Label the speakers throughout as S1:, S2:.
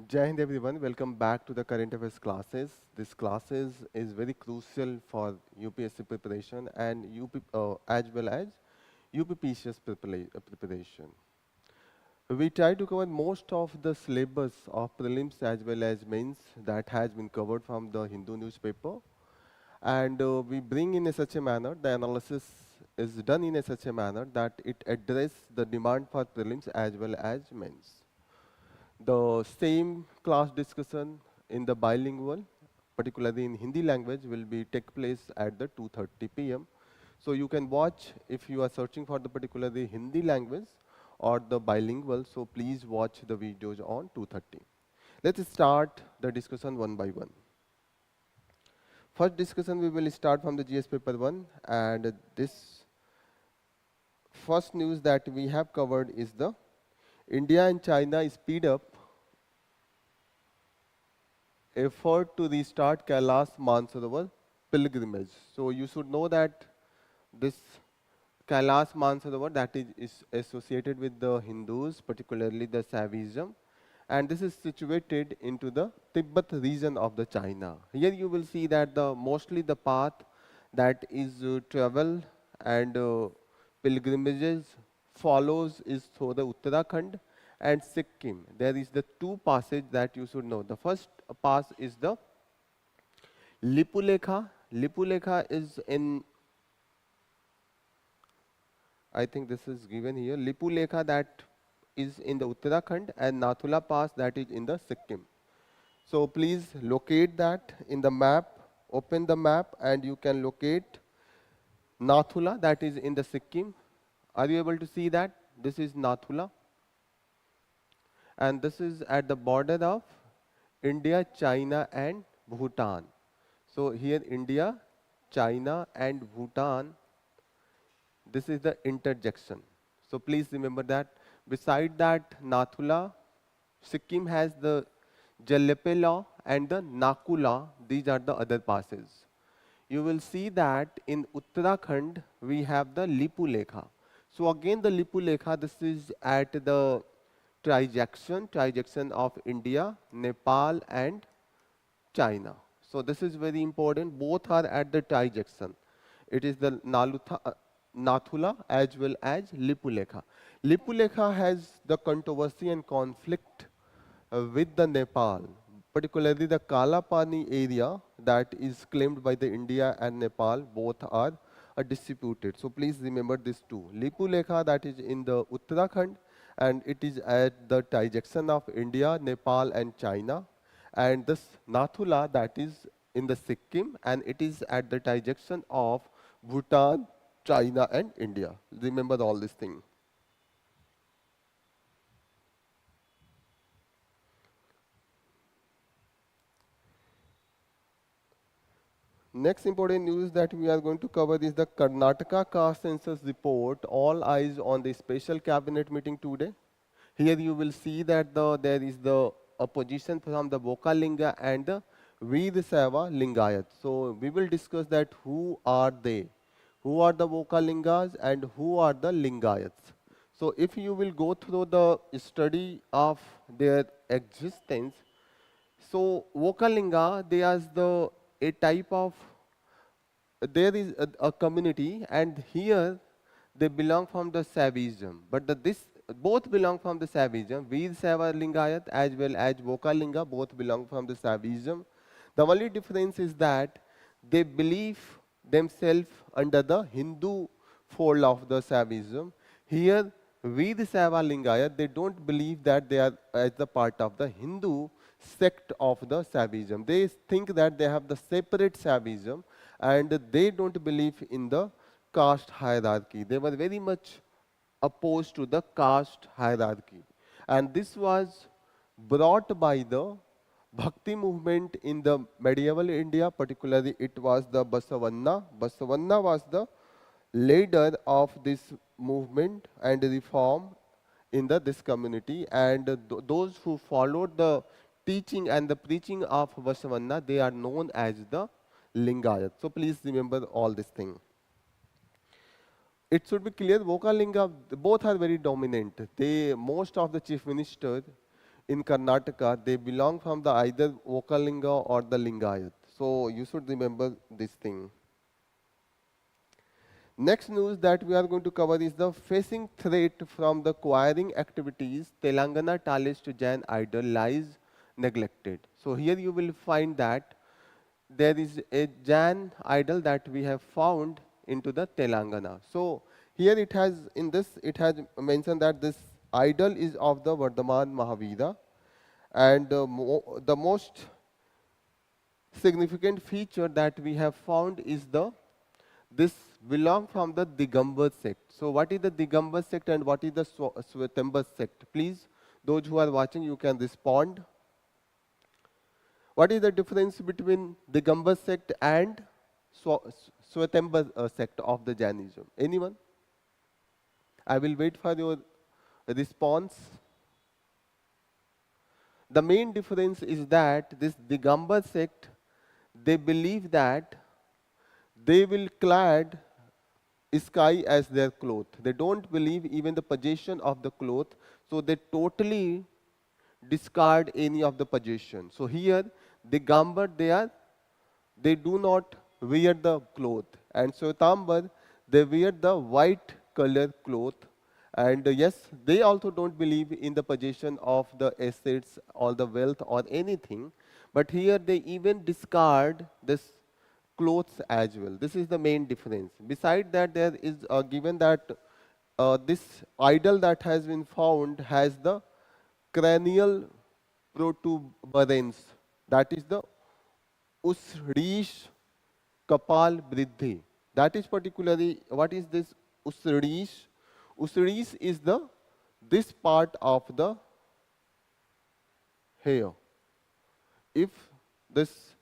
S1: Jai Hind everyone, welcome back to the current affairs classes. This classes is very crucial for UPSC preparation and as well as UPPCS preparation. We try to cover most of the syllabus of prelims as well as mains that has been covered from the Hindu newspaper, and we bring in a such a manner, the analysis is done in a such a manner that it addresses the demand for prelims as well as mains. The same class discussion in the bilingual, particularly in Hindi language, will be take place at the 2:30 p.m. So you can watch if you are searching for the particularly Hindi language or the bilingual. So please watch the videos on 2:30. Let's start the discussion one by one. First discussion we will start from the GS paper 1, and this first news that we have covered is the India and China speed up effort to restart Kailash Mansarovar pilgrimage. So you should know that this Kailash Mansarovar that is associated with the Hindus, particularly the Saivism, and this is situated into the Tibet region of the China. Here you will see that mostly the path that is travel and pilgrimages follows is through the Uttarakhand and Sikkim. There is the two passages that you should know. The first pass is the Lipulekha. Lipulekha is in, I think this is given here, Lipulekha that is in the Uttarakhand and Nathula Pass that is in the Sikkim. So please locate that in the map, open the map and you can locate Nathula that is in the Sikkim. Are you able to see that? This is Nathula. And this is at the border of India, China and Bhutan. So here India, China and Bhutan, this is the interjection. So please remember that. Beside that Nathula, Sikkim has the Jalepe law and the Nakula. These are the other passes. You will see that in Uttarakhand we have the Lipulekha. So again the Lipulekha, this is at the trijection of India, Nepal and China. So this is very important. Both are at the trijection. It is the Nathula as well as Lipulekha. Lipulekha has the controversy and conflict with the Nepal, particularly the Kalapani area that is claimed by the India and Nepal. Both are disputed. So please remember this too. Lipulekha that is in the Uttarakhand and it is at the trijection of India, Nepal and China. And this Nathula that is in the Sikkim and it is at the trijection of Bhutan, China and India. Remember all these things. Next important news that we are going to cover is the Karnataka Caste Census report. All eyes on the special cabinet meeting today. Here you will see that there is the opposition from the Vokalinga and the Veerasaiva Lingayat. So we will discuss that who are they, who are the Vokalingas and who are the Lingayats. So if you will go through the study of their existence, so Vokalinga, they are a type of, there is a community and here they belong from the Saivism. But this both belong from the Saivism. Veerasaiva Lingayat as well as Vokalinga both belong from the Saivism. The only difference is that they believe themselves under the Hindu fold of the Saivism. Here Veerasaiva Lingayat, they don't believe that they are as the part of the Hindu sect of the Saivism. They think that they have the separate Saivism and they don't believe in the caste hierarchy. They were very much opposed to the caste hierarchy. And this was brought by the Bhakti movement in the medieval India, particularly it was the Basavanna. Basavanna was the leader of this movement and reform in this community, and those who followed the teaching and the preaching of Basavanna, they are known as the Lingayat. So please remember all these things. It should be clear, Vokalinga, both are very dominant. Most of the chief ministers in Karnataka, they belong from the either Vokalinga or the Lingayat. So you should remember this thing. Next news that we are going to cover is the facing threat from the quarrying activities. Telangana talist Jain idol lies neglected. So here you will find that there is a Jain idol that we have found into the Telangana. So here it has in this it has mentioned that this idol is of the Vardhaman Mahavira, and the most significant feature that we have found is this belong from the Digambar sect. So what is the Digambar sect and what is the Swetambar sect? Please, those who are watching, you can respond. What is the difference between Digambar sect and Swetambar sect of the Jainism? Anyone? I will wait for your response. The main difference is that this Digambar sect, they believe that they will clad sky as their cloth. They don't believe even the possession of the cloth, so they totally discard any of the possession. So here, Digambar, they do not wear the cloth, and Swetambar, they wear the white color cloth. And yes, they also don't believe in the possession of the assets or the wealth or anything, but here they even discard this clothes as well. This is the main difference. Beside that, there is given that this idol that has been found has the cranial protuberance. That is the Usrish Kapal Briddhi. That is particularly, what is this Usrish? Usrish is this part of the hair. If this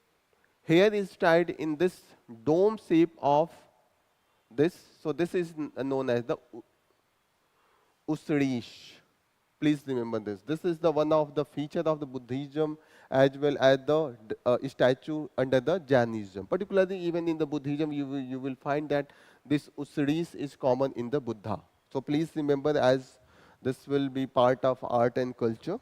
S1: hair is tied in this dome shape of this, so this is known as the Usrish. Please remember this. This is the one of the feature of the Buddhism as well as the statue under the Jainism. Particularly even in the Buddhism, you will find that this Usrish is common in the Buddha. So please remember, as this will be part of art and culture.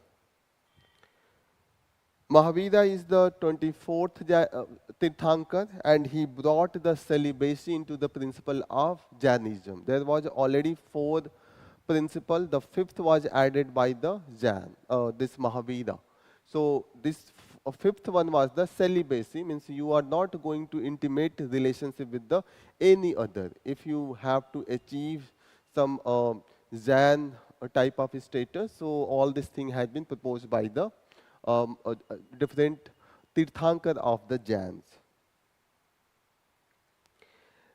S1: Mahavira is the 24th Tirthankar, and he brought the celibacy into the principle of Jainism. There was already 4 principle. The 5th was added by the Jain, this Mahavira. So this 5th one was the celibacy, means you are not going to intimate relationship with the any other. If you have to achieve some Jain type of status, so all this thing has been proposed by the different Tirthankar of the Jains.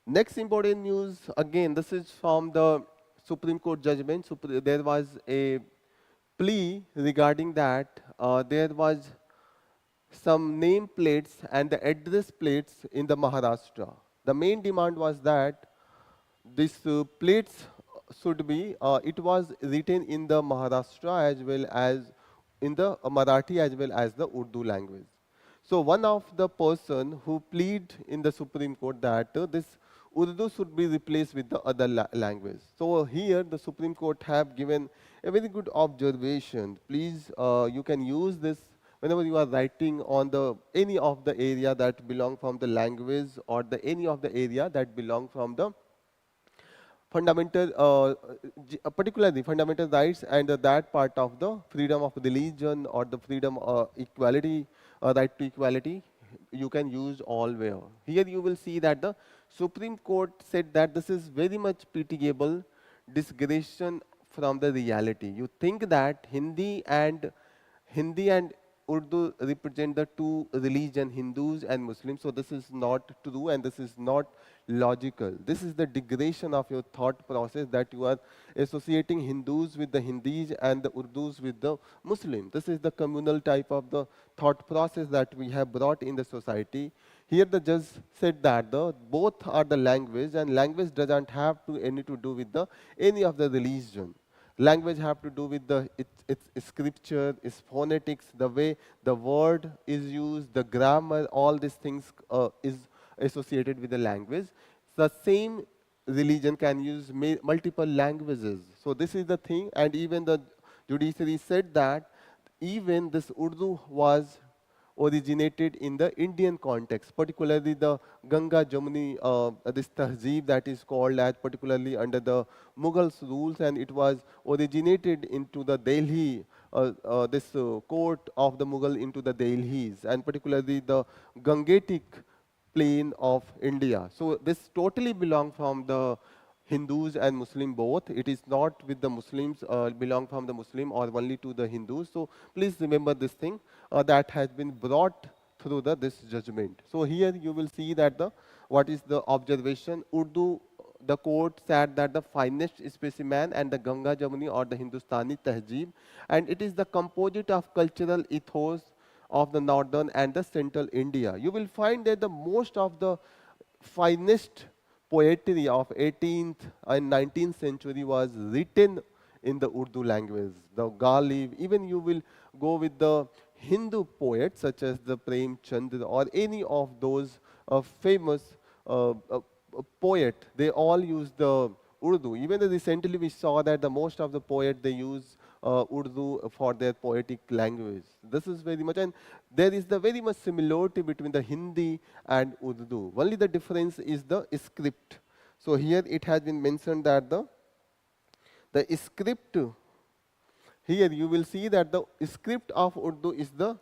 S1: Next important news, again, this is from the Supreme Court judgment. There was a plea regarding that there was some name plates and the address plates in the Maharashtra. The main demand was that these plates should be, it was written in the Maharashtra as well as in the Marathi as well as the Urdu language. So one of the person who plead in the Supreme Court that this Urdu should be replaced with the other language. So here the Supreme Court have given a very good observation. Please, you can use this whenever you are writing on the any of the area that belong from the language or the any of the area that belong from the fundamental, particularly fundamental rights and that part of the freedom of religion or the freedom equality, right to equality, you can use all where. Here you will see that the Supreme Court said that this is very much pitiable digression from the reality. You think that Hindi and Urdu represent the two religion, Hindus and Muslims. So this is not true and this is not logical. This is the degradation of your thought process that you are associating Hindus with the Hindis and the Urdus with the Muslims. This is the communal type of the thought process that we have brought in the society. Here the judge said that both are the language and language doesn't have any to do with the any of the religion. Language have to do with its scripture, its phonetics, the way the word is used, the grammar, all these things is associated with the language. The same religion can use multiple languages. So this is the thing, and even the judiciary said that even this Urdu was originated in the Indian context, particularly the Ganga Jamuni, this tahzeeb that is called as particularly under the Mughals rules, and it was originated into the Delhi, this court of the Mughal into the Delhis, and particularly the Gangetic plain of India. So this totally belong from the Hindus and Muslim both. It is not with the Muslims, belong from the Muslim or only to the Hindus. So please remember this thing that has been brought through this judgment. So here you will see that what is the observation. Urdu, the court said that the finest specimen and the Ganga Jamuni or the Hindustani Tehzeeb, and it is the composite of cultural ethos of the northern and the central India. You will find that the most of the finest poetry of 18th and 19th century was written in the Urdu language. The Ghalib, even you will go with the Hindu poets such as the Prem Chandra or any of those famous poet, they all use the Urdu. Even recently we saw that the most of the poet they use Urdu for their poetic language. This is very much, and there is the very much similarity between the Hindi and Urdu. Only the difference is the script. So here it has been mentioned that the script, here you will see that the script of Urdu is the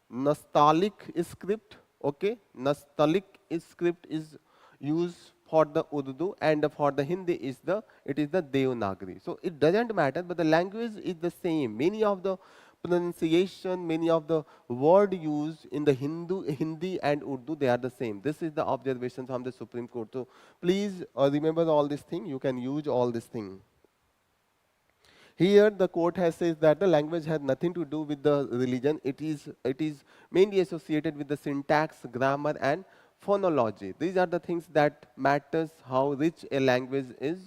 S1: Nastaliq script. Okay, Nastaliq script is used for the Urdu, and for the Hindi is it is the Devanagari. So it doesn't matter, but the language is the same. Many of the pronunciation, many of the word used in the Hindi and Urdu, they are the same. This is the observation from the Supreme Court. So please remember all this thing. You can use all this thing. Here the court has said that the language has nothing to do with the religion. It is mainly associated with the syntax, grammar, and phonology. These are the things that matters how rich a language is,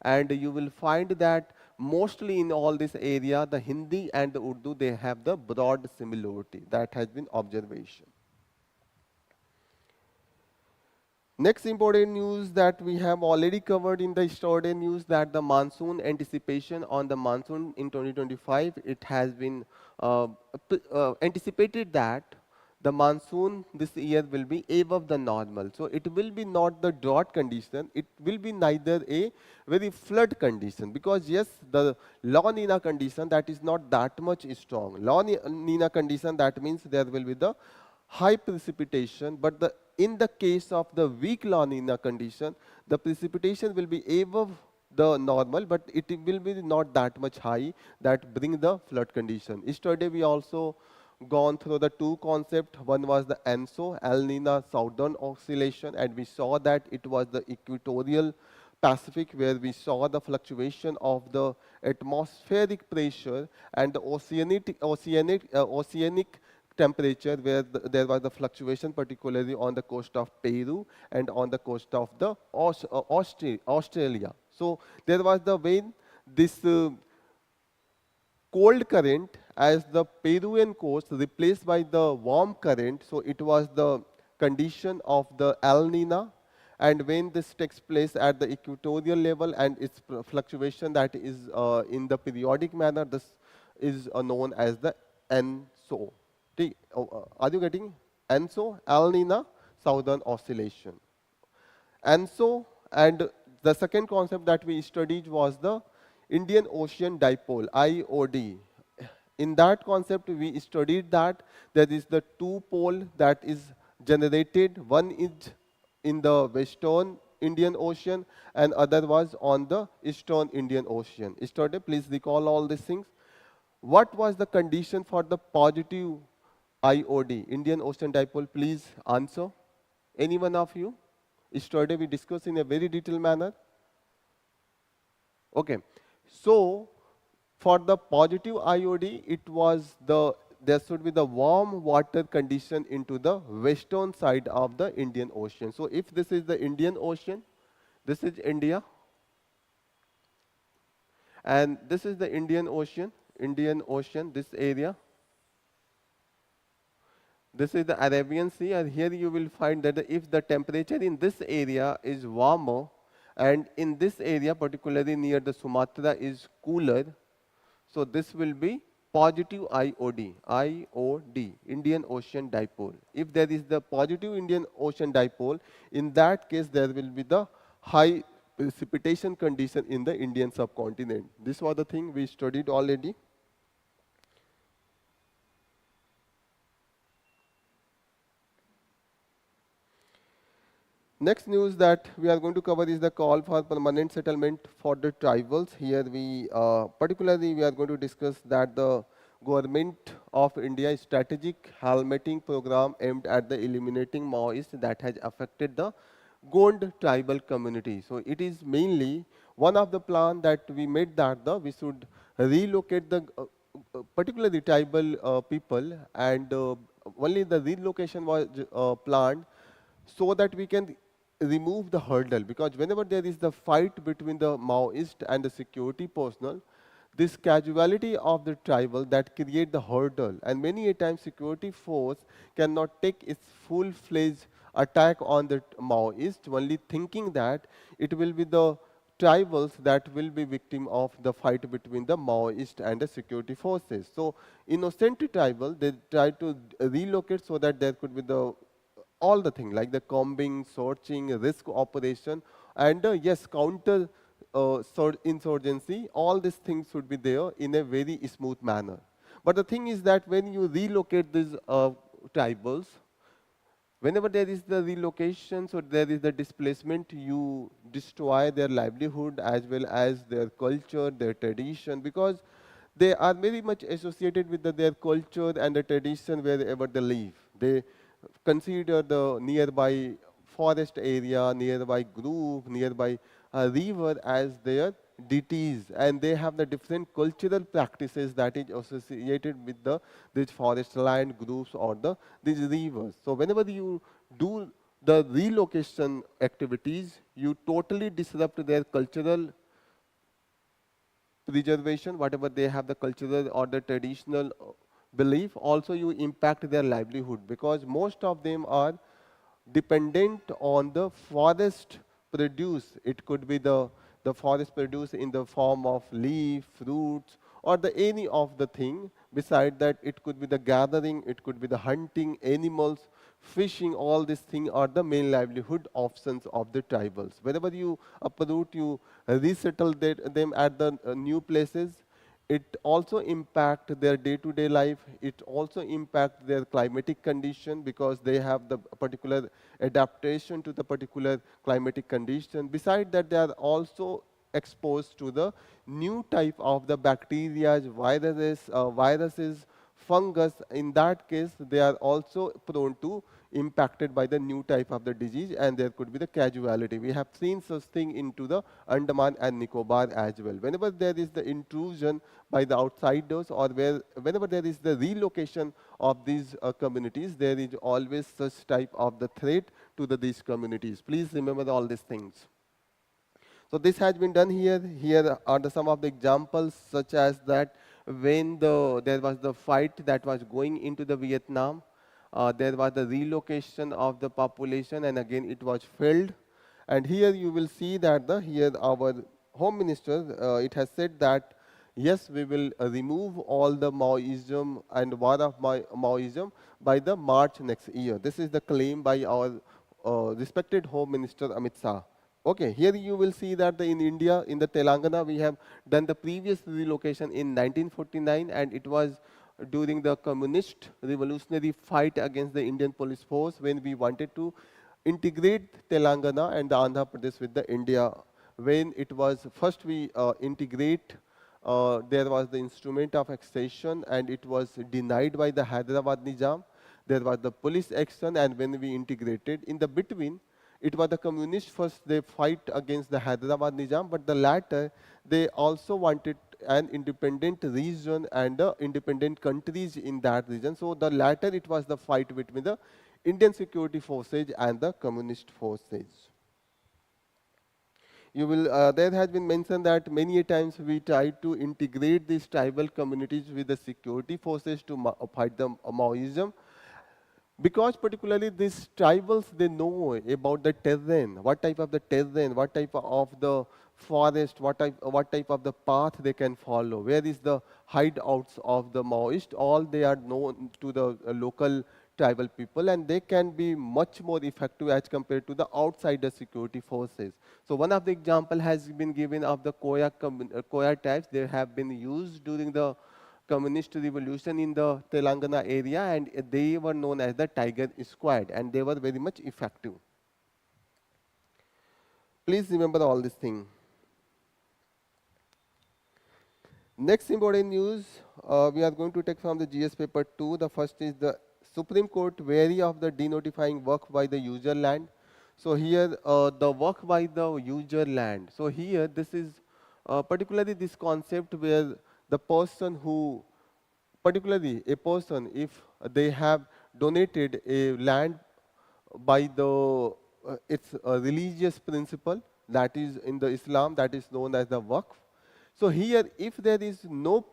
S1: and you will find that mostly in all this area, the Hindi and the Urdu, they have the broad similarity. That has been observation. Next important news that we have already covered in the yesterday's news, that the monsoon anticipation on the monsoon in 2025, it has been anticipated that the monsoon this year will be above the normal. So it will be not the drought condition, it will be neither a very flood condition, because yes, the La Nina condition, that is not that much strong. La Nina condition, that means there will be the high precipitation, but in the case of the weak La Nina condition, the precipitation will be above the normal, but it will be not that much high that bring the flood condition. Yesterday we also gone through the two concepts. One was the ENSO, El Nino Southern Oscillation, and we saw that it was the equatorial Pacific, where we saw the fluctuation of the atmospheric pressure and the oceanic temperature, where there was the fluctuation particularly on the coast of Peru and on the coast of the Australia. So there was the when this cold current as the Peruvian coast replaced by the warm current, so it was the condition of the El Nino, and when this takes place at the equatorial level and its fluctuation that is in the periodic manner, this is known as the ENSO. Are you getting ENSO? El Nino Southern Oscillation. ENSO, and the second concept that we studied was the Indian Ocean Dipole, IOD. In that concept, we studied that there is the two pole that is generated. One is in the Western Indian Ocean and other was on the Eastern Indian Ocean. Yesterday, please recall all these things. What was the condition for the positive IOD, Indian Ocean Dipole? Please answer. Any one of you? Yesterday we discussed in a very detailed manner. Okay. So for the positive IOD, it was there should be the warm water condition into the western side of the Indian Ocean. So if this is the Indian Ocean, this is India, and this is the Indian Ocean, this area. This is the Arabian Sea, and here you will find that if the temperature in this area is warmer, and in this area, particularly near the Sumatra, is cooler, so this will be positive IOD, Indian Ocean Dipole. If there is the positive Indian Ocean Dipole, in that case there will be the high precipitation condition in the Indian subcontinent. This was the thing we studied already. Next news that we are going to cover is the call for permanent settlement for the tribals. Here we particularly we are going to discuss that the government of India strategic helmeting program aimed at the eliminating Maoists that has affected the Gond tribal community. So it is mainly one of the plan that we made that we should relocate the particularly tribal people, and only the relocation was planned so that we can remove the hurdle, because whenever there is the fight between the Maoist and the security personnel, this casualty of the tribal that create the hurdle, and many a time security force cannot take its full-fledged attack on the Maoist, only thinking that it will be the tribals that will be victim of the fight between the Maoist and the security forces. So innocent tribal, they try to relocate so that there could be the all the things like the combing, searching, risk operation, and yes, counter insurgency. All these things should be there in a very smooth manner. But the thing is that when you relocate these tribals, whenever there is the relocation, so there is the displacement, you destroy their livelihood as well as their culture, their tradition, because they are very much associated with their culture and the tradition wherever they live. They consider the nearby forest area, nearby grove, nearby river as their deities, and they have the different cultural practices that is associated with the these forest land groups or these rivers. So whenever you do the relocation activities, you totally disrupt their cultural preservation, whatever they have the cultural or the traditional belief. Also you impact their livelihood, because most of them are dependent on the forest produce. It could be the forest produce in the form of leaf, fruits, or the any of the thing. Beside that, it could be the gathering, it could be the hunting, animals, fishing. All these things are the main livelihood options of the tribals. Whenever you uproot, you resettle them at the new places, it also impact their day-to-day life. It also impact their climatic condition, because they have the particular adaptation to the particular climatic condition. Besides that, they are also exposed to the new type of the bacteria, viruses, fungus. In that case, they are also prone to impacted by the new type of the disease, and there could be the casualty. We have seen such thing into the Andaman and Nicobar as well. Whenever there is the intrusion by the outsiders, or whenever there is the relocation of these communities, there is always such type of the threat to these communities. Please remember all these things. So this has been done here. Here are some of the examples, such as that when there was the fight that was going into the Vietnam, there was the relocation of the population, and again it was failed. And here you will see that here our Home Minister, it has said that yes, we will remove all the Maoism and war of Maoism by the March next year. This is the claim by our respected Home Minister Amit Shah. Okay, here you will see that in India, in the Telangana, we have done the previous relocation in 1949, and it was during the communist revolutionary fight against the Indian police force, when we wanted to integrate Telangana and the Andhra Pradesh with the India. When it was first we integrate, there was the instrument of accession, and it was denied by the Hyderabad Nizam. There was the police action, and when we integrated, in the between, it was the communists first, they fight against the Hyderabad Nizam, but the latter, they also wanted an independent region and independent countries in that region. So the latter, it was the fight between the Indian security forces and the communist forces. There has been mentioned that many a times we try to integrate these tribal communities with the security forces to fight the Maoism. Because particularly these tribals, they know about the terrain, what type of the terrain, what type of the forest, what type of the path they can follow, where is the hideouts of the Maoist, all they are known to the local tribal people, and they can be much more effective as compared to the outsider security forces. So one of the example has been given of the Koya tribes. They have been used during the communist revolution in the Telangana area, and they were known as the Tiger Squad, and they were very much effective. Please remember all these things. Next important news we are going to take from the GS paper 2. The first is the Supreme Court wary of the denotifying work by the user land. So here the work by the user land. So here this is particularly this concept where the person who, particularly a person, if they have donated a land by the its religious principle, that is in the Islam, that is known as the waqf. So here, if there is no,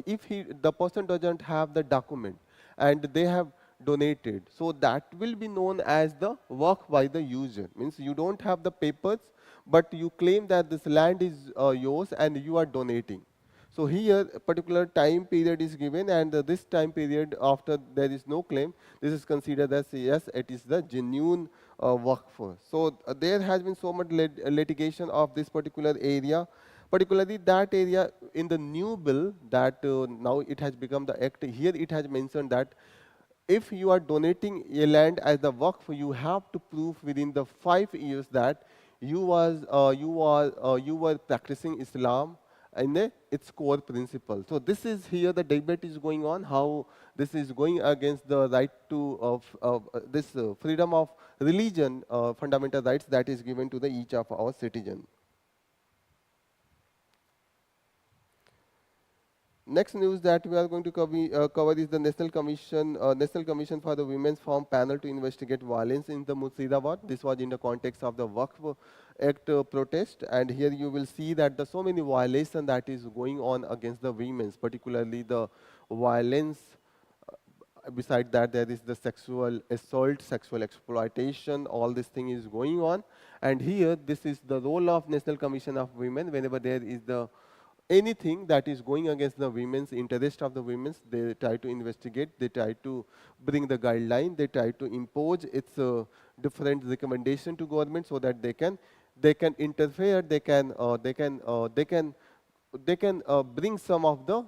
S1: if the person doesn't have the document and they have donated, so that will be known as the work by the user. Means you don't have the papers, but you claim that this land is yours and you are donating. So here, a particular time period is given, and this time period after there is no claim, this is considered as yes, it is the genuine workforce. So there has been so much litigation of this particular area, particularly that area in the new bill that now it has become the act. Here it has mentioned that if you are donating a land as the waqf, you have to prove within the 5 years that you were practicing Islam in its core principle. So this is here the debate is going on, how this is going against the right to of this freedom of religion, fundamental rights that is given to the each of our citizens. Next news that we are going to cover is the National Commission for the Women's formed panel to investigate violence in the Murshidabad. This was in the context of the Waqf Act protest, and here you will see that the so many violation that is going on against the women's, particularly the violence. Beside that, there is the sexual assault, sexual exploitation. All this thing is going on, and here this is the role of National Commission of Women. Whenever there is the anything that is going against the women's interest of the women's, they try to investigate, they try to bring the guideline, they try to impose its different recommendation to government so that they can interfere, they can bring some of the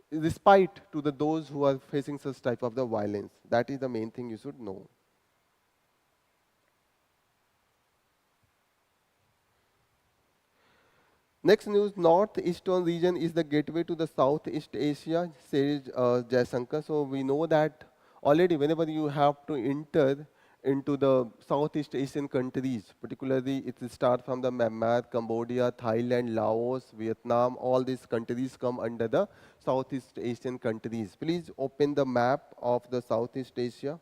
S1: respite to those who are facing such type of the violence. That is the main thing you should know. Next news, northeastern region is the gateway to the Southeast Asia, says Jaisankar. So we know that already whenever you have to enter into the Southeast Asian countries, particularly it will start from the Myanmar, Cambodia, Thailand, Laos, Vietnam, all these countries come under the Southeast Asian countries. Please open the map of the Southeast Asia.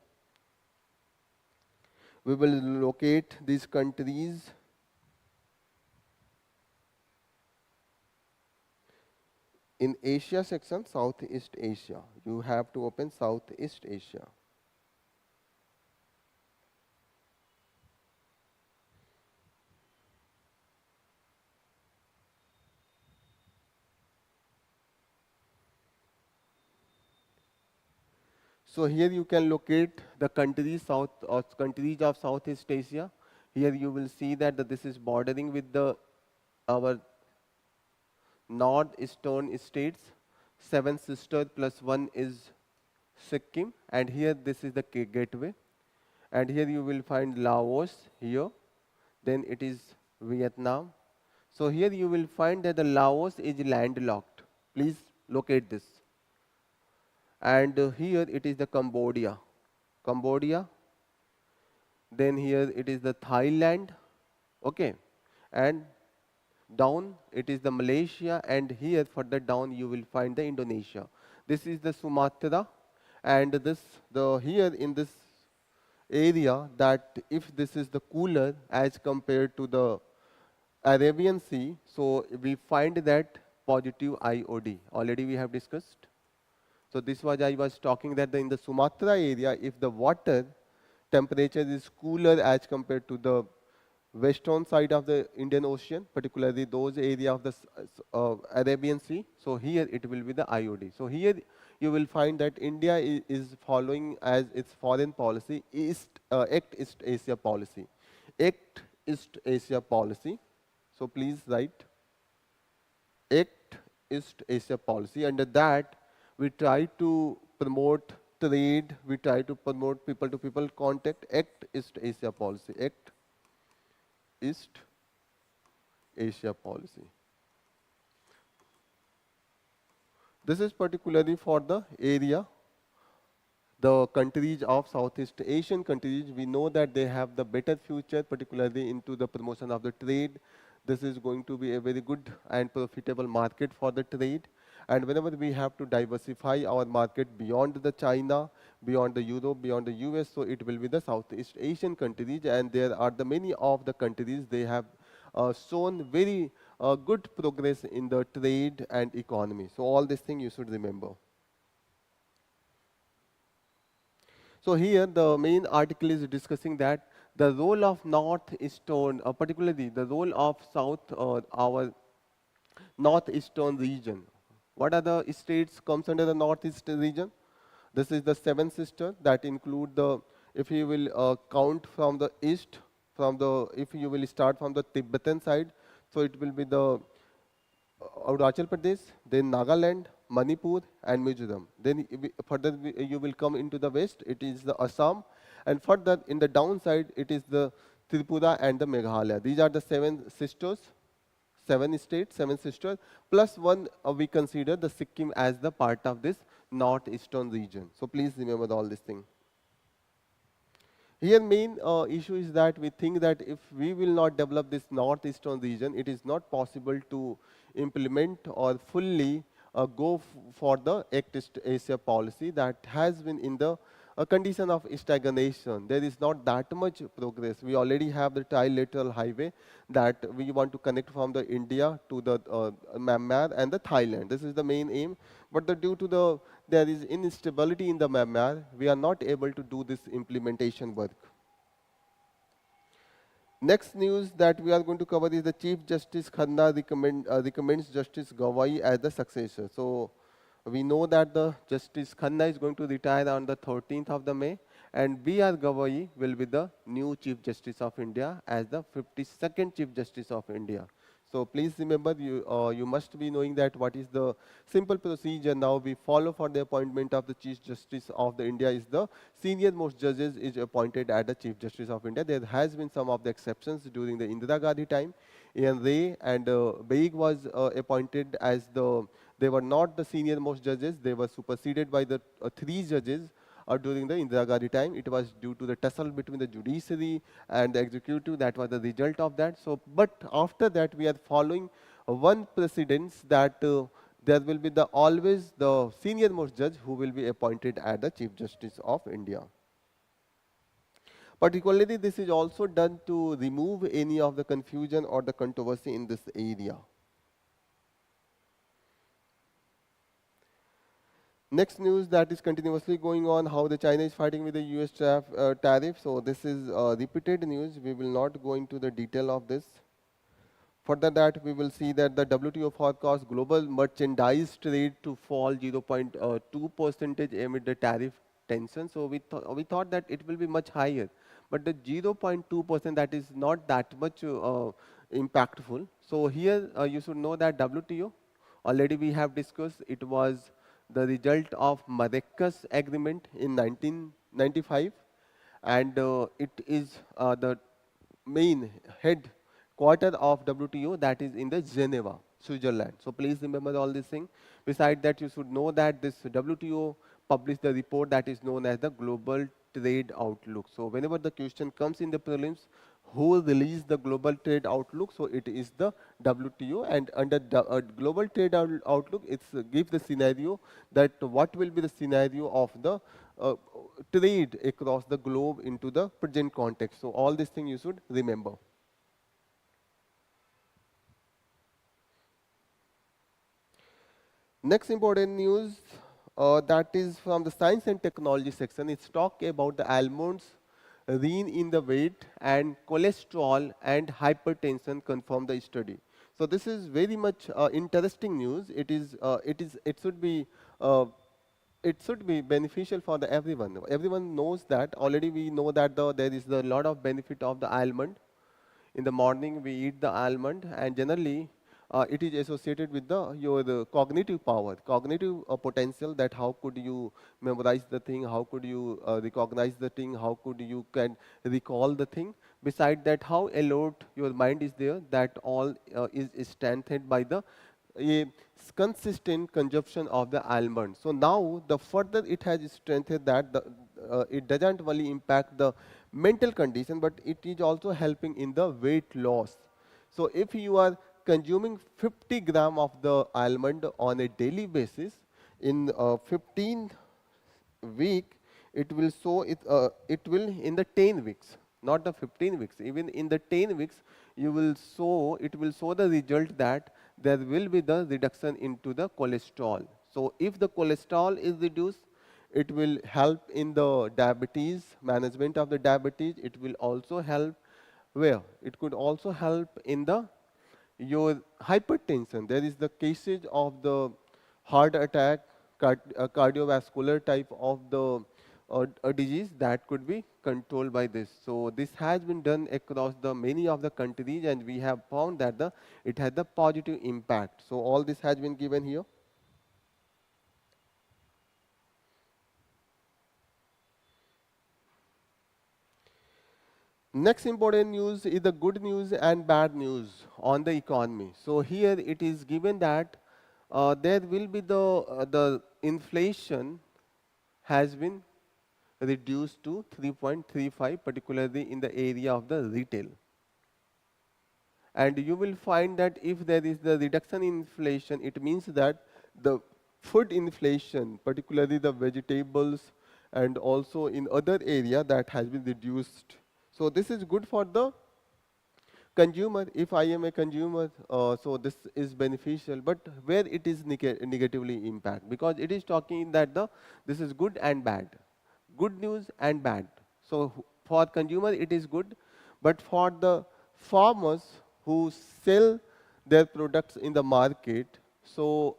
S1: We will locate these countries. In Asia section, Southeast Asia, you have to open Southeast Asia. So here you can locate the countries countries of Southeast Asia. Here you will see that this is bordering with our northeastern states. 7 sister plus 1 is Sikkim, and here this is the gateway. And here you will find Laos here, then it is Vietnam. So here you will find that the Laos is landlocked. Please locate this. And here it is the Cambodia. Then here it is the Thailand, okay, and down it is the Malaysia, and here further down you will find the Indonesia. This is the Sumatra, and here in this area, that if this is the cooler as compared to the Arabian Sea, so we find that positive IOD. Already we have discussed. So this was, I was talking that in the Sumatra area, if the water temperature is cooler as compared to the western side of the Indian Ocean, particularly those area of the Arabian Sea. So here it will be the IOD. So here you will find that India is following as its foreign policy Act East Asia policy. Act East Asia policy. So please write Act East Asia policy. Under that, we try to promote trade, we try to promote people-to-people contact. Act East Asia policy. Act East Asia policy. This is particularly for the area, the countries of Southeast Asian countries. We know that they have the better future, particularly into the promotion of the trade. This is going to be a very good and profitable market for the trade. And whenever we have to diversify our market beyond the China, beyond the Europe, beyond the US, so it will be the Southeast Asian countries, and there are the many of the countries, they have shown very good progress in the trade and economy. So all these things you should remember. So here the main article is discussing that the role of northeastern, particularly the role of south, our northeastern region. What are the states comes under the northeastern region? This is the seven sister that include the, if you will count from the east, if you will start from the Tibetan side, so it will be the Arunachal Pradesh, then Nagaland, Manipur and Mizoram. Then further you will come into the west, it is the Assam, and further in the downside it is the Tripura and the Meghalaya. These are the seven sisters, seven states, seven sisters, plus one we consider the Sikkim as the part of this northeastern region. So please remember all these things. Here main issue is that we think that if we will not develop this northeastern region, it is not possible to implement or fully go for the Act East Asia policy that has been in the condition of stagnation. There is not that much progress. We already have the trilateral highway that we want to connect from the India to the Myanmar and the Thailand. This is the main aim. But due to there is instability in the Myanmar, we are not able to do this implementation work. Next news that we are going to cover is the Chief Justice Khanna recommends Justice Gawai as the successor. So we know that the Justice Khanna is going to retire on the 13th of the May, and B.R. Gawai will be the new Chief Justice of India as the 52nd Chief Justice of India. So please remember, you must be knowing that what is the simple procedure now we follow for the appointment of the Chief Justice of the India is the senior most judges is appointed as the Chief Justice of India. There has been some of the exceptions during the Indira Gandhi time. Ian Ray and Baig was appointed as they were not the senior most judges, they were superseded by the three judges during the Indira Gandhi time. It was due to the tussle between the judiciary and the executive. That was the result of that. So, but after that, we are following one precedence that there will be always the senior most judge who will be appointed as the Chief Justice of India. Particularly, this is also done to remove any of the confusion or the controversy in this area. Next news that is continuously going on, how the China is fighting with the US tariff. So this is repeated news. We will not go into the detail of this. Further that we will see that the WTO forecast global merchandise trade to fall 0.2% amid the tariff tension. So we thought that it will be much higher, but the 0.2% that is not that much impactful. So here you should know that WTO already we have discussed, it was the result of Marrakesh Agreement in 1995, and it is the main headquarter of WTO that is in the Geneva, Switzerland. So please remember all these things. Besides that, you should know that this WTO published the report that is known as the Global Trade Outlook. So whenever the question comes in the prelims, who released the global trade outlook? So it is the WTO, and under the global trade outlook, it gives the scenario that what will be the scenario of the trade across the globe into the present context. So all these things you should remember. Next important news that is from the science and technology section. It's talk about the almonds lean in the weight and cholesterol and hypertension confirm the study. So this is very much interesting news. Uh, it should be beneficial for the everyone. Everyone knows that already. We know that there is a lot of benefit of the almond. In the morning we eat the almond, and generally it is associated with your cognitive power, cognitive potential, that how could you memorize the thing, how could you recognize the thing, how could you can recall the thing. Beside that, how alert your mind is there, that all is strengthened by the a consistent consumption of the almond. So now the further it has strengthened that it doesn't only impact the mental condition, but it is also helping in the weight loss. So if you are consuming 50 gram of the almond on a daily basis, in 15 week, it will show it will in the 10 weeks, not the 15 weeks. Even in the 10 weeks, it will show the result that there will be the reduction into the cholesterol. So if the cholesterol is reduced, it will help in the diabetes, management of the diabetes. It will also help where? It could also help in the your hypertension. There is the cases of the heart attack, cardiovascular type of the a disease that could be controlled by this. So this has been done across the many of the countries, and we have found that it had the positive impact. So all this has been given here. Next important news is the good news and bad news on the economy. So here it is given that there will be the inflation has been reduced to 3.35, particularly in the area of the retail. And you will find that if there is the reduction in inflation, it means that the food inflation, particularly the vegetables and also in other area, that has been reduced. So this is good for the consumer. If I am a consumer, so this is beneficial, but where it is negatively impact, because it is talking that this is good and bad, good news and bad. So for consumer it is good, but for the farmers who sell their products in the market, so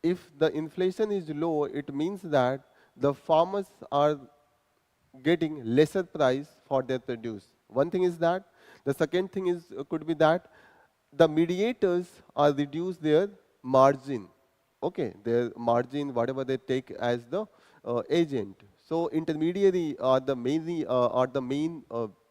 S1: if the inflation is low, it means that the farmers are getting lesser price for their produce. One thing is that. The second thing is could be that the mediators are reduce their margin. Okay, their margin, whatever they take as the agent. So intermediary are the main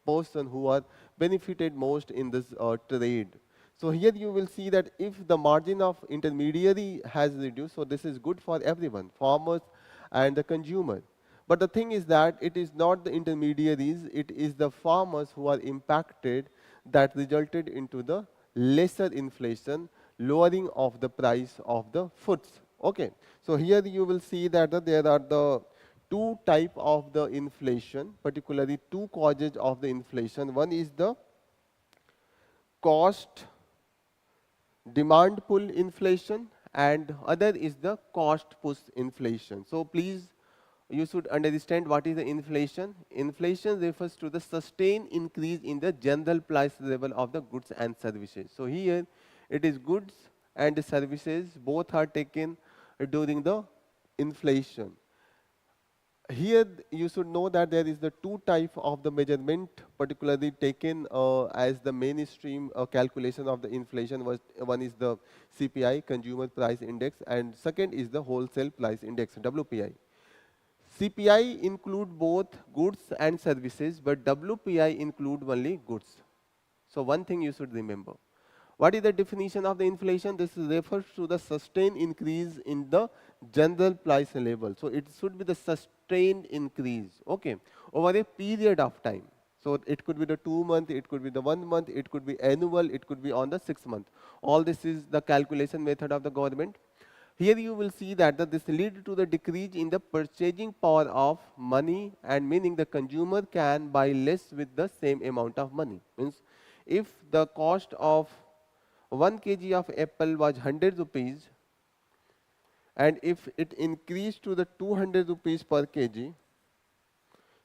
S1: person who are benefited most in this trade. So here you will see that if the margin of intermediary has reduced, so this is good for everyone, farmers and the consumer. But the thing is that it is not the intermediaries, it is the farmers who are impacted, that resulted into the lesser inflation, lowering of the price of the foods. Okay, so here you will see that there are the two type of the inflation, particularly two causes of the inflation. One is the cost demand pull inflation, and other is the cost push inflation. So please, you should understand what is the inflation. Inflation refers to the sustained increase in the general price level of the goods and services. So here it is goods and services both are taken during the inflation. Here you should know that there is the two type of the measurement, particularly taken as the mainstream calculation of the inflation. One is the CPI, Consumer Price Index, and second is the Wholesale Price Index, WPI. CPI include both goods and services, but WPI include only goods. So one thing you should remember. What is the definition of the inflation? This refers to the sustained increase in the general price level. So it should be the sustained increase, okay, over a period of time. So it could be the 2 month, it could be the 1 month, it could be annual, it could be on the 6 month. All this is the calculation method of the government. Here you will see that this leads to the decrease in the purchasing power of money, and meaning the consumer can buy less with the same amount of money. Means if the cost of 1 kg of apple was 100 rupees, and if it increased to the 200 rupees per kg,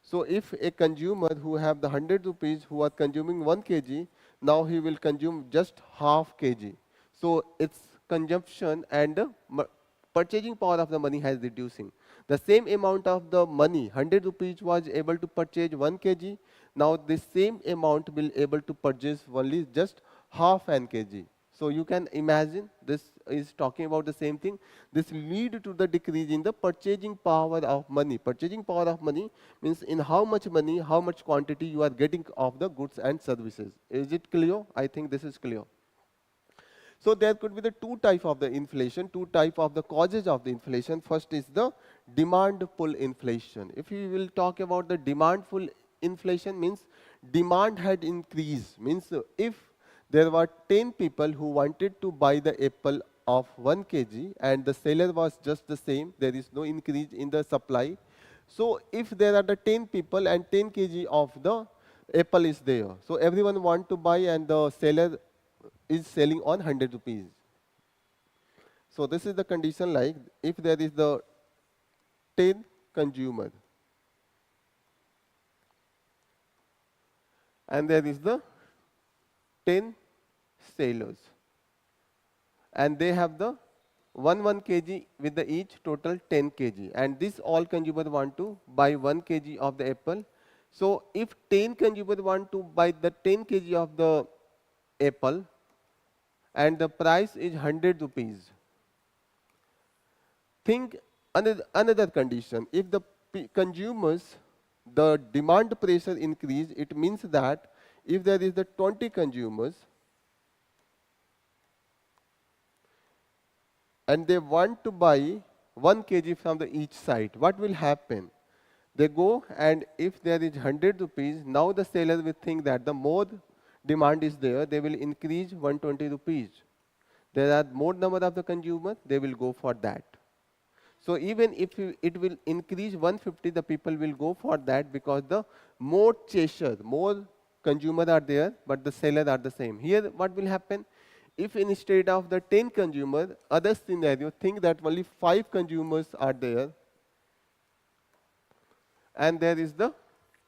S1: so if a consumer who have the 100 rupees who are consuming 1 kg, now he will consume just half kg. So its consumption and the purchasing power of the money has reducing. The same amount of the money, 100 rupees was able to purchase 1 kg. Now this same amount will able to purchase only just half an kg. So you can imagine this is talking about the same thing. This lead to the decrease in the purchasing power of money. Purchasing power of money means in how much money, how much quantity you are getting of the goods and services. Is it clear? I think this is clear. So there could be the two type of the inflation, two type of the causes of the inflation. First is the demand pull inflation. If we will talk about the demand pull inflation, means demand had increased, means if there were 10 people who wanted to buy the apple of 1 kg and the seller was just the same, there is no increase in the supply. So if there are the 10 people and 10 kg of the apple is there, so everyone want to buy and the seller is selling on 100 rupees. So this is the condition, like if there is the 10 consumer and there is the 10 sellers and they have the 1 kg with the each total 10 kg, and this all consumer want to buy 1 kg of the apple. So if 10 consumer want to buy the 10 kg of the apple and the price is 100 rupees, think another condition. If the consumers, the demand pressure increase, it means that if there is the 20 consumers and they want to buy 1 kg from the each side, what will happen? They go, and if there is 100 rupees, now the seller will think that the more demand is there, they will increase 120 rupees. There are more number of the consumer, they will go for that. So even if it will increase 150, the people will go for that because the more chaser, more consumer are there, but the seller are the same. Here what will happen? If instead of the 10 consumer, other scenario, think that only 5 consumers are there and there is the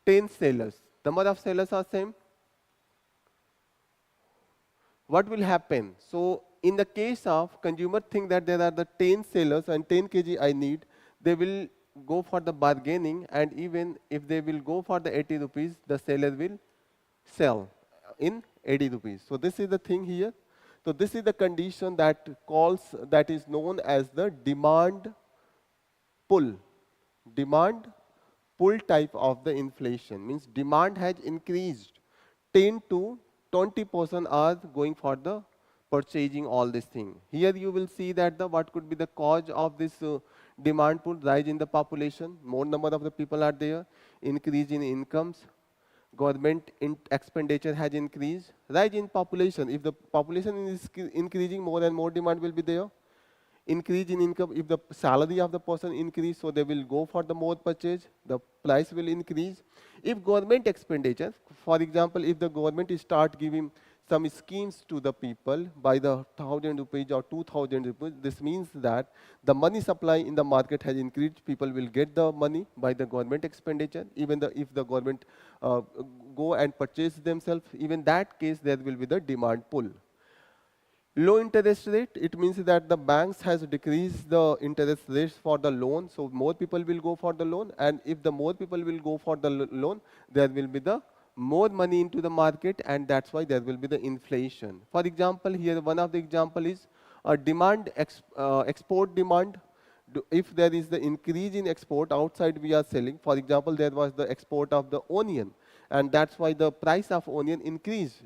S1: 10 sellers. Number of sellers are same. What will happen? So in the case of consumer think that there are the 10 sellers and 10 kg I need, they will go for the bargaining, and even if they will go for the 80 rupees, the seller will sell in 80 rupees. So this is the thing here. So this is the condition that is known as the demand pull. Demand pull type of the inflation means demand has increased. 10 to 20% are going for the purchasing all this thing. Here you will see that what could be the cause of this demand pull: rise in the population, more number of the people are there, increase in incomes, government expenditure has increased, rise in population. If the population is increasing, more and more demand will be there. Increase in income, if the salary of the person increase, so they will go for the more purchase, the price will increase. If government expenditure, for example, if the government start giving some schemes to the people by the 1,000 rupees or 2,000 rupees, this means that the money supply in the market has increased, people will get the money by the government expenditure. Even if the government go and purchase themselves, even that case there will be the demand pull. Low interest rate, it means that the banks has decreased the interest rates for the loan, so more people will go for the loan, and if the more people will go for the loan, there will be the more money into the market, and that's why there will be the inflation. For example, here one of the example is demand, export demand. If there is the increase in export, outside we are selling, for example, there was the export of the onion, and that's why the price of onion increased.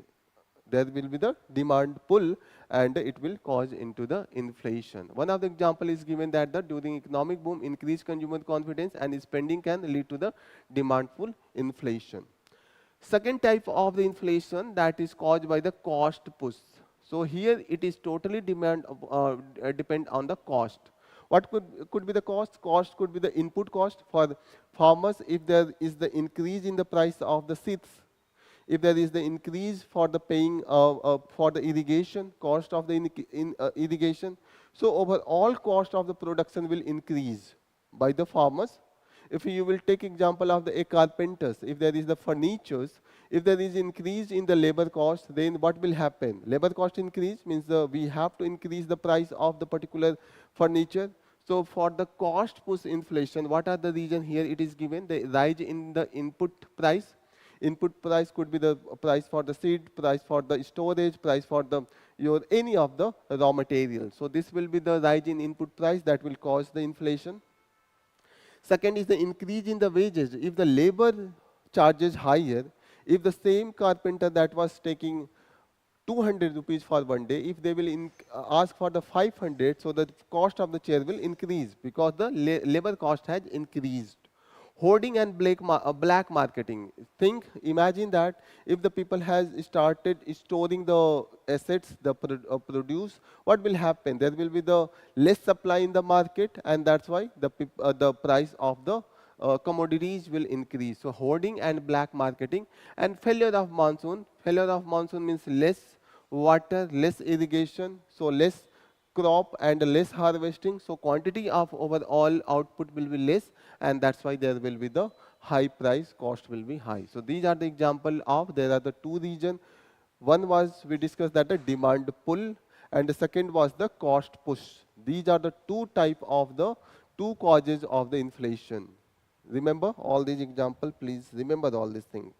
S1: There will be the demand pull and it will cause into the inflation. One of the example is given that during economic boom, increased consumer confidence and spending can lead to the demand pull inflation. Second type of the inflation, that is caused by the cost push. So here it is totally depend on the cost. What could be the cost? Cost could be the input cost for farmers if there is the increase in the price of the seeds. If there is the increase for the paying for the irrigation, cost of the irrigation, So overall cost of the production will increase by the farmers. If you will take example of the carpenters, if there is the furnitures, if there is increase in the labor cost, then what will happen? Labor cost increase means we have to increase the price of the particular furniture. So for the cost push inflation, what are the reason here? It is given the rise in the input price. Input price could be the price for the seed, price for the storage, price for the your any of the raw material. So this will be the rise in input price that will cause the inflation. Second is the increase in the wages. If the labor charges higher, if the same carpenter that was taking 200 rupees for one day, if they will ask for the 500, so the cost of the chair will increase because the labor cost has increased. Hoarding and black marketing. Imagine that if the people has started storing the assets, the produce, what will happen? There will be the less supply in the market, and that's why the price of the commodities will increase. So hoarding and black marketing and failure of monsoon. Failure of monsoon means less water, less irrigation, so less crop and less harvesting. So quantity of overall output will be less, and that's why there will be the high price, cost will be high. So these are the example of, there are the two region. One was we discussed that the demand pull, and the second was the cost push. These are the two type of the two causes of the inflation. Remember all these example, please remember all these things.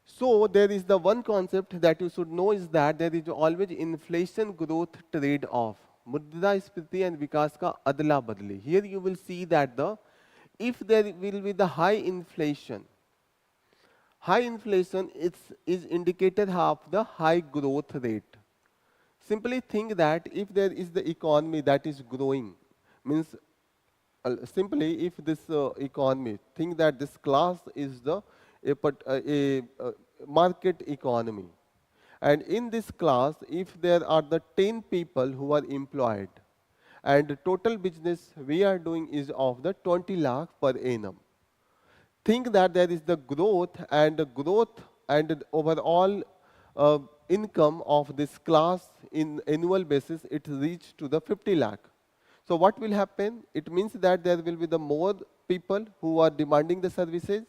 S1: So there is the one concept that you should know is that there is always inflation growth trade-off. Mudra-Spriti and Vikas ka adla badli. Here you will see that if there will be the high inflation is indicator of the high growth rate. Simply think that if there is the economy that is growing, means simply if this economy, think that this class is a market economy. And in this class, if there are the 10 people who are employed, and the total business we are doing is of the 20 lakh per annum. Think that there is the growth and the overall income of this class in annual basis, it reached to the 50 lakh. So what will happen? It means that there will be the more people who are demanding the services,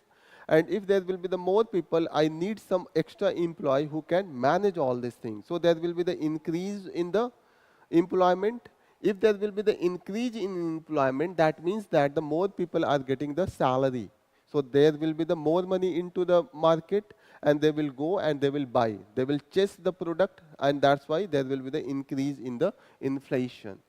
S1: and if there will be the more people, I need some extra employee who can manage all these things. So there will be the increase in the employment. If there will be the increase in employment, that means that the more people are getting the salary. So there will be the more money into the market, and they will go and they will buy. They will chase the product, and that's why there will be the increase in the inflation.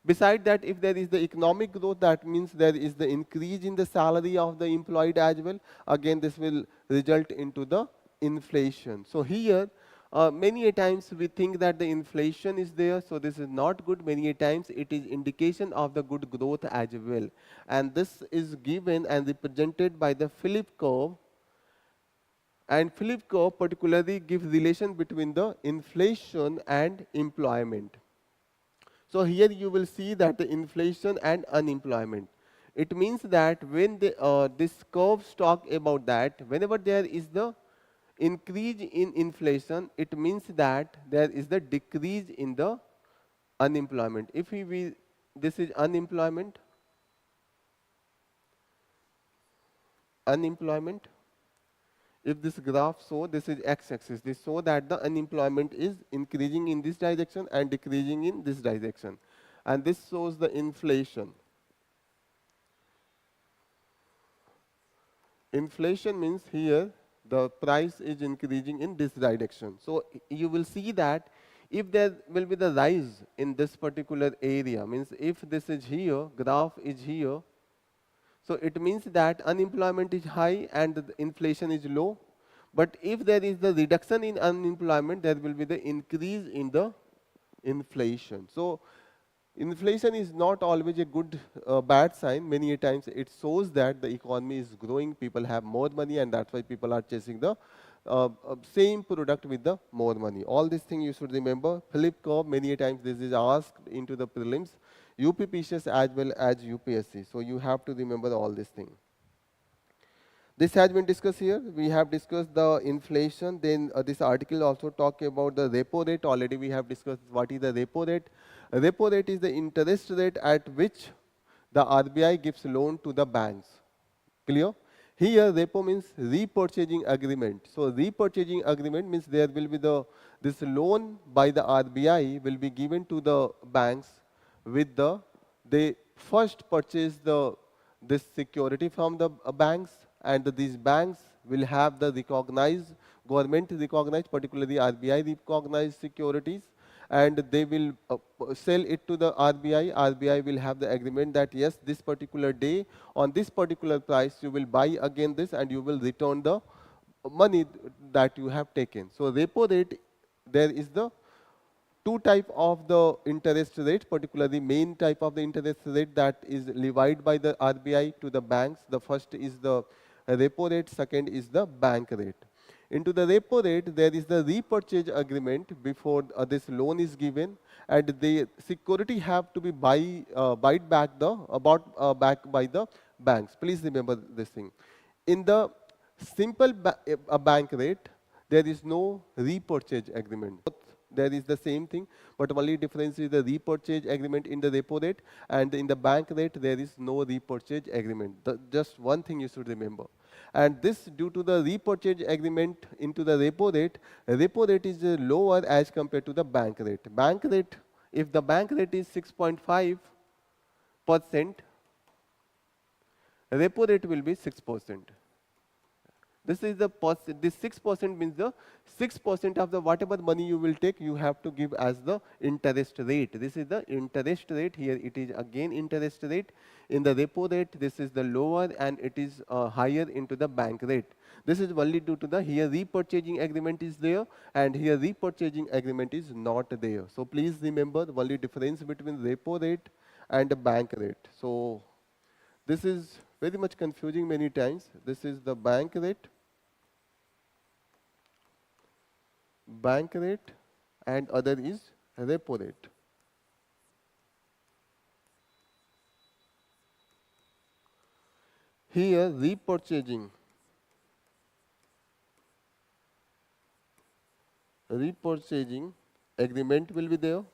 S1: Besides that, if there is the economic growth, that means there is the increase in the salary of the employed as well. Again, this will result into the inflation. So here, many a times we think that the inflation is there, so this is not good. Many a times it is indication of the good growth as well. And this is given and represented by the Philip curve. And Philip curve particularly gives relation between the inflation and employment. So here you will see that the inflation and unemployment. It means that when this curves talk about that, whenever there is the increase in inflation, it means that there is the decrease in the unemployment. If this is unemployment, if this graph show, this is x-axis, this show that the unemployment is increasing in this direction and decreasing in this direction. And this shows the inflation. Inflation means here the price is increasing in this direction. So you will see that if there will be the rise in this particular area, means if this is here, graph is here, so it means that unemployment is high and the inflation is low. But if there is the reduction in unemployment, there will be the increase in the inflation. So inflation is not always a good bad sign. Many a times it shows that the economy is growing, people have more money, and that's why people are chasing the same product with the more money. All these things you should remember. Philip curve, many a times this is asked into the prelims. UPSC as well as UPSC. So you have to remember all these things. This has been discussed here. We have discussed the inflation. Then this article also talk about the repo rate. Already we have discussed what is the repo rate. Repo rate is the interest rate at which the RBI gives loan to the banks. Clear? Here repo means repurchasing agreement. So repurchasing agreement means there will be this loan by the RBI will be given to the banks with they first purchase this security from the banks, and these banks will have the recognized, government recognized, particularly RBI recognized securities, and they will sell it to the RBI. RBI will have the agreement that yes, this particular day on this particular price you will buy again this and you will return the money that you have taken. So repo rate, there is the two type of the interest rate, particularly main type of the interest rate that is levied by the RBI to the banks. The first is the repo rate, second is the bank rate. Into the repo rate, there is the repurchase agreement before this loan is given, and the security have to be bought back by the banks. Please remember this thing. In the simple bank rate, there is no repurchase agreement. There is the same thing, but only difference is the repurchase agreement in the repo rate, and in the bank rate there is no repurchase agreement. Just one thing you should remember. And this due to the repurchase agreement into the repo rate is lower as compared to the bank rate. Bank rate, if the bank rate is 6.5%, repo rate will be 6%. This is this 6% means the 6% of the whatever money you will take, you have to give as the interest rate. This is the interest rate. Here it is again interest rate. In the repo rate, this is the lower and it is higher into the bank rate. This is only due to the here repurchasing agreement is there and here repurchasing agreement is not there. So please remember the only difference between repo rate and the bank rate. So this is very much confusing many times. This is the bank rate, and other is repo rate. Here repurchasing agreement will be there.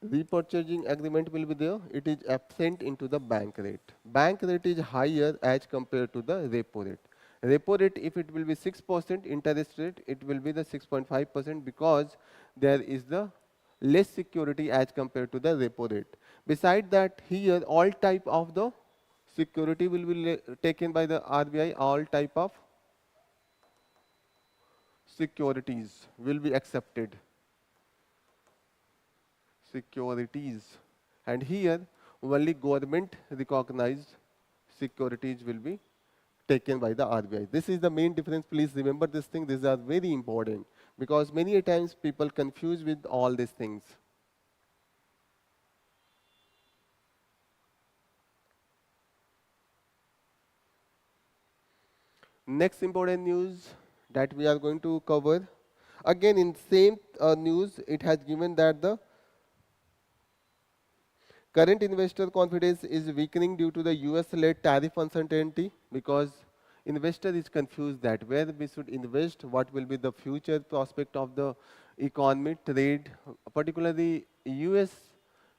S1: Repurchasing agreement will be there. It is absent into the bank rate. Bank rate is higher as compared to the repo rate. Repo rate, if it will be 6%, interest rate, it will be the 6.5% because there is the less security as compared to the repo rate. Beside that, here all type of the security will be taken by the RBI. All type of securities will be accepted. Securities, and here only government recognized securities will be taken by the RBI. This is the main difference. Please remember this thing. These are very important because many times people confuse with all these things. Next important news that we are going to cover, again in same news, it has given that the current investor confidence is weakening due to the US-led tariff uncertainty, because investor is confused that where we should invest, what will be the future prospect of the economy, trade. Particularly US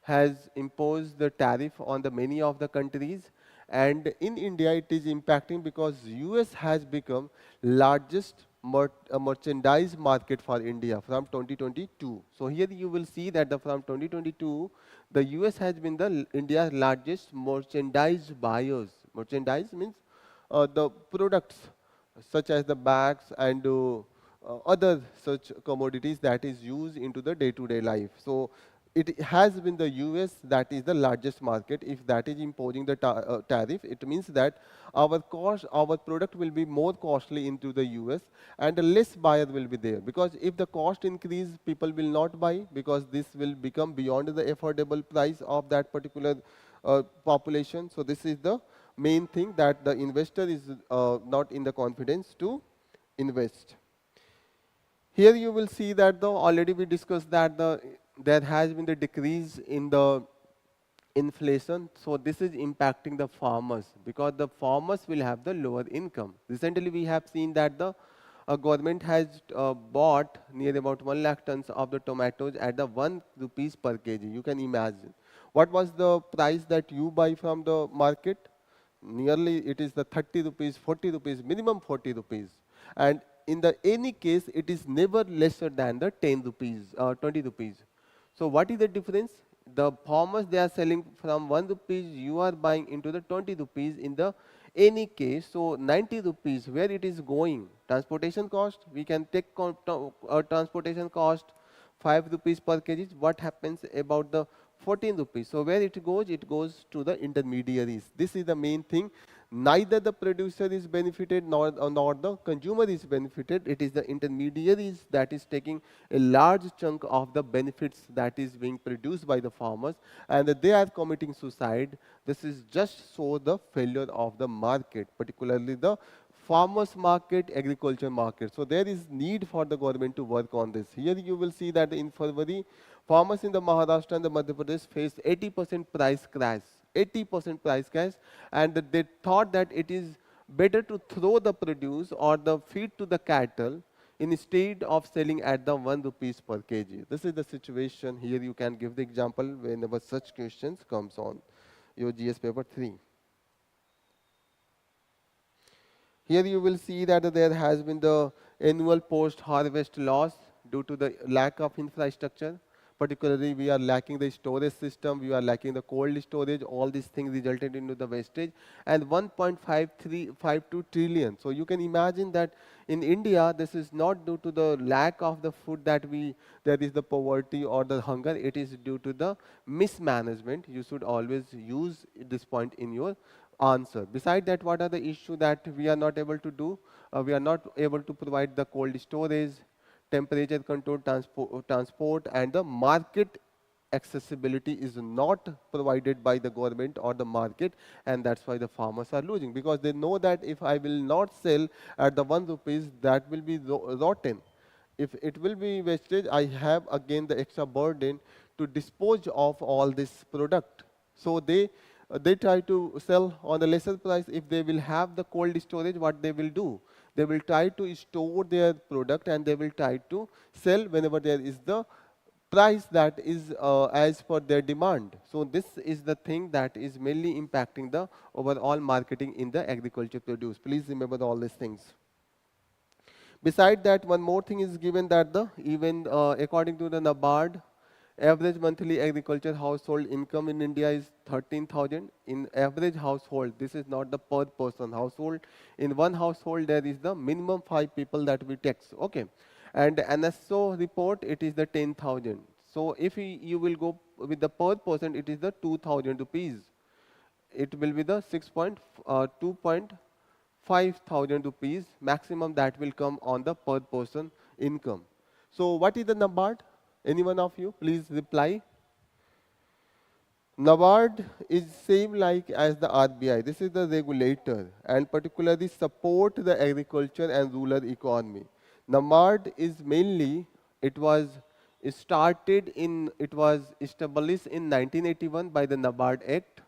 S1: has imposed the tariff on the many of the countries, and in India it is impacting because US has become largest merchandise market for India from 2022. So here you will see that from 2022, the US has been the India's largest merchandise buyers. Merchandise means the products such as the bags and other such commodities that is used into the day-to-day life. So it has been the US that is the largest market. If that is imposing the tariff, it means that our product will be more costly into the US and less buyer will be there. Because if the cost increase, people will not buy because this will become beyond the affordable price of that particular population. So this is the main thing that the investor is not in the confidence to invest. Here you will see that already we discussed that there has been the decrease in the inflation. So this is impacting the farmers because the farmers will have the lower income. Recently, we have seen that the government has bought near about 1 lakh tons of the tomatoes at the 1 rupees per kg. You can imagine. What was the price that you buy from the market? Nearly it is the 30 rupees, 40 rupees, minimum 40 rupees. And in the any case, it is never lesser than the 10 rupees, 20 rupees. So what is the difference? The farmers, they are selling from 1 rupees, you are buying into the 20 rupees in the any case. So 90 rupees, where it is going? Transportation cost, we can take transportation cost 5 rupees per kg. What happens about the 14 rupees? So where it goes? It goes to the intermediaries. This is the main thing. Neither the producer is benefited nor the consumer is benefited. It is the intermediaries that is taking a large chunk of the benefits that is being produced by the farmers, and they are committing suicide. This is just so the failure of the market, particularly the farmers market, agriculture market. So there is need for the government to work on this. Here you will see that in February, farmers in the Maharashtra and the Madhya Pradesh faced 80% price crash, 80% price crash, and they thought that it is better to throw the produce or the feed to the cattle instead of selling at the 1 rupees per kg. This is the situation. Here you can give the example whenever such questions comes on your GS paper 3. Here you will see that there has been the annual post-harvest loss due to the lack of infrastructure. Particularly, we are lacking the storage system, we are lacking the cold storage. All these things resulted into the wastage, and 1.5352 trillion. So you can imagine that in India, this is not due to the lack of the food that there is the poverty or the hunger. It is due to the mismanagement. You should always use this point in your answer. Beside that, what are the issues that we are not able to do? We are not able to provide the cold storage, temperature control transport, and the market accessibility is not provided by the government or the market, and that's why the farmers are losing, because they know that if I will not sell at the 1 rupees, that will be rotten. If it will be wastage, I have again the extra burden to dispose of all this product. So they try to sell on a lesser price. If they will have the cold storage, what they will do? They will try to store their product and they will try to sell whenever there is the price that is as per their demand. So this is the thing that is mainly impacting the overall marketing in the agriculture produce. Please remember all these things. Beside that, one more thing is given that according to the NABARD, average monthly agriculture household income in India is 13,000. In average household, this is not the per person household. In one household, there is the minimum 5 people that we tax. Okay, and NSO report, it is the 10,000. So if you will go with the per person, it is the 2,000 rupees. It will be the 2.5 thousand rupees maximum that will come on the per person income. So what is the NABARD? Anyone of you, please reply. NABARD is same like as the RBI. This is the regulator and particularly support the agriculture and rural economy. NABARD is mainly, it was established in 1981 by the NABARD Act.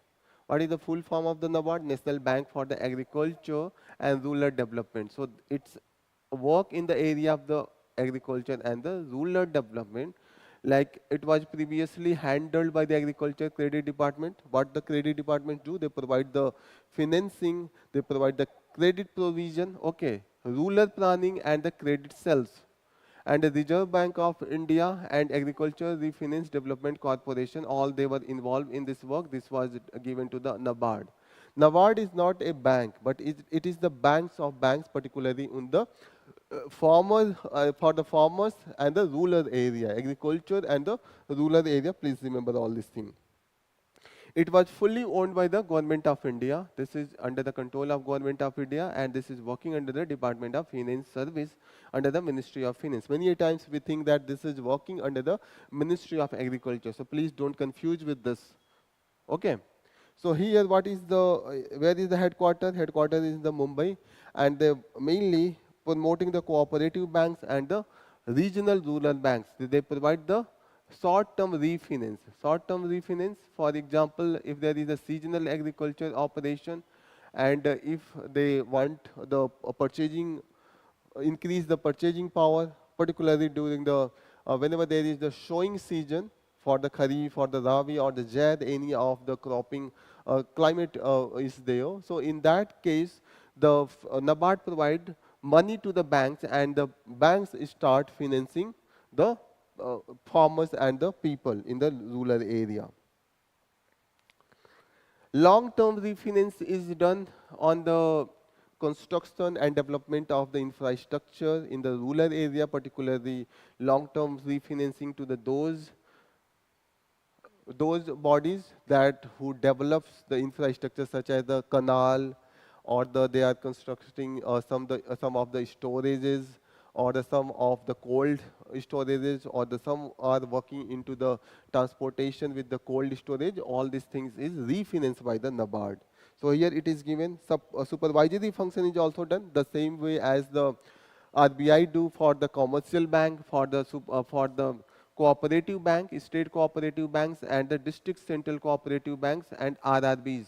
S1: What is the full form of the NABARD? National Bank for the Agriculture and Rural Development. So it's work in the area of the agriculture and the rural development. Like it was previously handled by the agriculture credit department. What the credit department do? They provide the financing, they provide the credit provision, okay, rural planning and the credit sales. And the Reserve Bank of India and Agriculture Refinance Development Corporation, all they were involved in this work. This was given to the NABARD. NABARD is not a bank, but it is the banks of banks, particularly in the farmers, for the farmers and the rural area, agriculture and the rural area. Please remember all these things. It was fully owned by the Government of India. This is under the control of Government of India, and this is working under the Department of Finance Service under the Ministry of Finance. Many times we think that this is working under the Ministry of Agriculture. So please don't confuse with this. Okay. So here, what is the where is the headquarters? Headquarters is in the Mumbai, and they mainly promoting the cooperative banks and the regional rural banks. They provide the Short-term refinance. Short-term refinance, for example, if there is a seasonal agriculture operation and if they want the purchasing, increase the purchasing power, particularly during the, whenever there is the sowing season for the Kharif or the Rabi or the Zaid, any of the cropping climate is there. So in that case, the NABARD provide money to the banks and the banks start financing the farmers and the people in the rural area. Long-term refinance is done on the construction and development of the infrastructure in the rural area, particularly long-term refinancing to the those bodies that who develops the infrastructure such as the canal or they are constructing some of the storages or some of the cold storages or some are working into the transportation with the cold storage. All these things is refinanced by the NABARD. So here it is given supervisory function is also done the same way as the RBI do for the commercial bank, for the cooperative bank, state cooperative banks, and the district central cooperative banks and RRBs,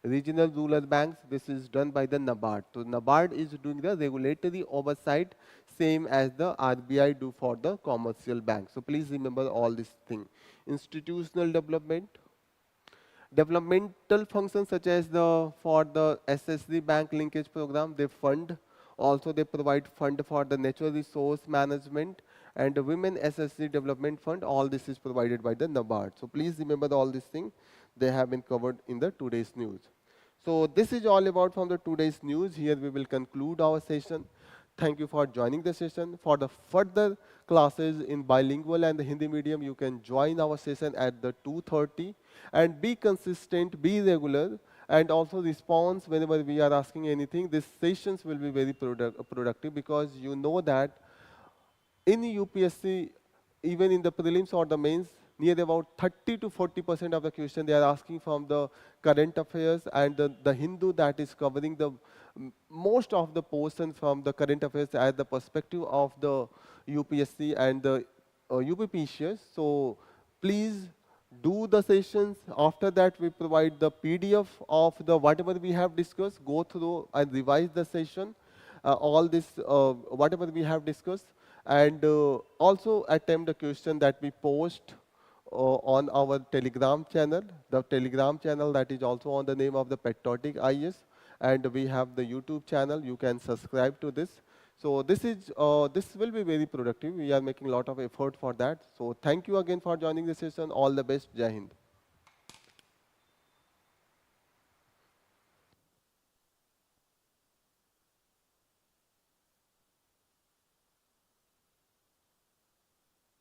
S1: regional rural banks. This is done by the NABARD. So NABARD is doing the regulatory oversight, same as the RBI do for the commercial bank. So please remember all this thing. Institutional development. Developmental functions such as for the SSD bank linkage program, they fund. Also, they provide fund for the natural resource management and the women SSD development fund. All this is provided by the NABARD. So please remember all these things. They have been covered in the today's news. So this is all about from the today's news. Here we will conclude our session. Thank you for joining the session. For the further classes in bilingual and the Hindi medium, you can join our session at the 2:30 and be consistent, be regular, and also response whenever we are asking anything. These sessions will be very productive because you know that in UPSC, even in the prelims or the mains, near about 30 to 40% of the question they are asking from the current affairs and the Hindu that is covering the most of the portion from the current affairs as the perspective of the UPSC and the UPPCS. So please do the sessions. After that, we provide the PDF of the whatever we have discussed. Go through and revise the session, all this whatever we have discussed, and also attempt the question that we post on our Telegram channel. The Telegram channel that is also on the name of the Patriotic IS, and we have the YouTube channel. You can subscribe to this. So this will be very productive. We are making a lot of effort for that. So thank you again for joining the session. All the best. Jai Hind.